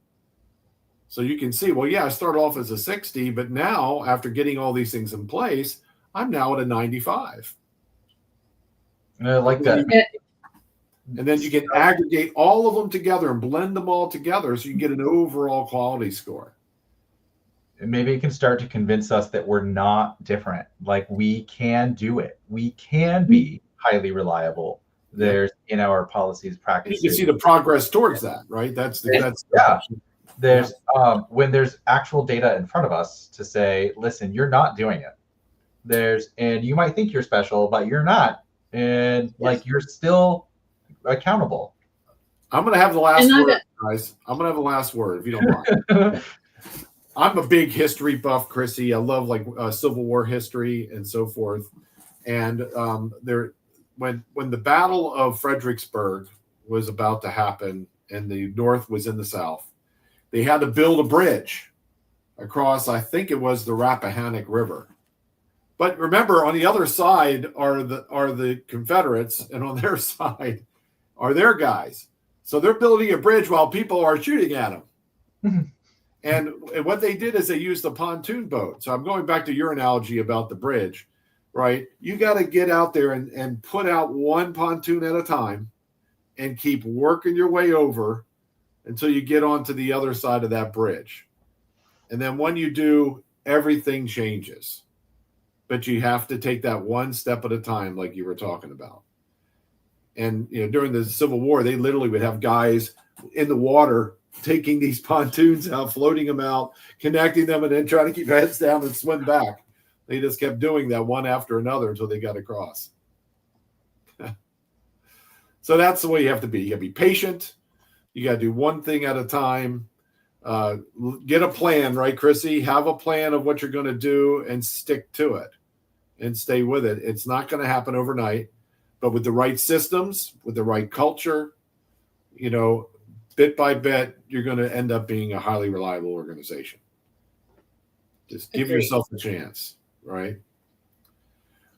So you can see, well, yeah, I started off as a 60, but now after getting all these things in place, I'm now at a 95. I like that. And then you can aggregate all of them together and blend them all together so you get an overall quality score. And maybe it can start to convince us that we're not different. Like, we can do it. We can be highly reliable. There's in our policies, practices. You can see the progress towards that, right? There's when there's actual data in front of us to say, listen, you're not doing it. And you might think you're special, but you're not. And like, you're still, accountable. I'm going to have the last And word, guys. I'm going to have the last word, if you don't mind. I'm a big history buff, Crissy. I love like Civil War history and so forth. And when the Battle of Fredericksburg was about to happen and the North was in the South, they had to build a bridge across, I think it was the Rappahannock River. But remember, on the other side are the Confederates, and on their side are their guys. So they're building a bridge while people are shooting at them. And what they did is they used a pontoon boat. So I'm going back to your analogy about the bridge, right? You got to get out there and put out one pontoon at a time and keep working your way over until you get onto the other side of that bridge. And then when you do, everything changes. But you have to take that one step at a time, like you were talking about. And during the Civil War, they literally would have guys in the water taking these pontoons out, floating them out, connecting them, and then trying to keep their heads down and swim back. They just kept doing that one after another until they got across. So that's the way you have to be. You got to be patient. You got to do one thing at a time. Get a plan, right, Crissy? Have a plan of what you're going to do and stick to it and stay with it. It's not going to happen overnight, but with the right systems, with the right culture, bit by bit, you're going to end up being a highly reliable organization. Just give yourself a chance, right?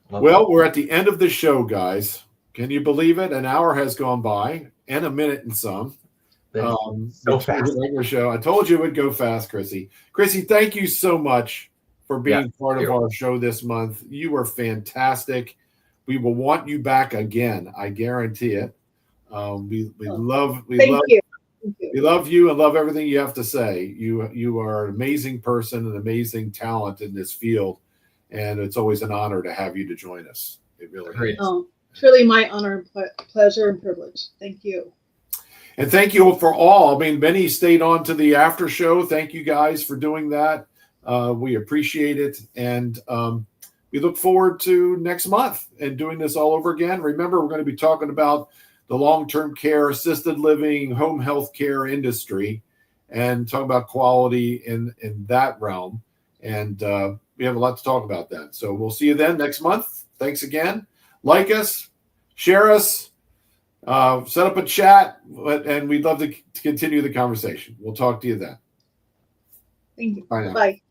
Well, we're at the end of the show, guys. Can you believe it? An hour has gone by and a minute and some. So fast. Show. I told you it would go fast, Crissy. Crissy, thank you so much for being part of our show this month. You were fantastic. We will want you back again. I guarantee it. We love you and love everything you have to say. You are an amazing person, an amazing talent in this field, and it's always an honor to have you to join us. It really is. Oh, truly my honor, pleasure, and privilege. Thank you. And thank you for all. I mean, many stayed on to the after show. Thank you guys for doing that. We appreciate it. And we look forward to next month and doing this all over again. Remember, we're going to be talking about the long-term care, assisted living, home health care industry, and talking about quality in that realm. And we have a lot to talk about then. So we'll see you then next month. Thanks again. Like us, share us. Set up a chat, and we'd love to continue the conversation. We'll talk to you then. Thank you. Bye now. Bye.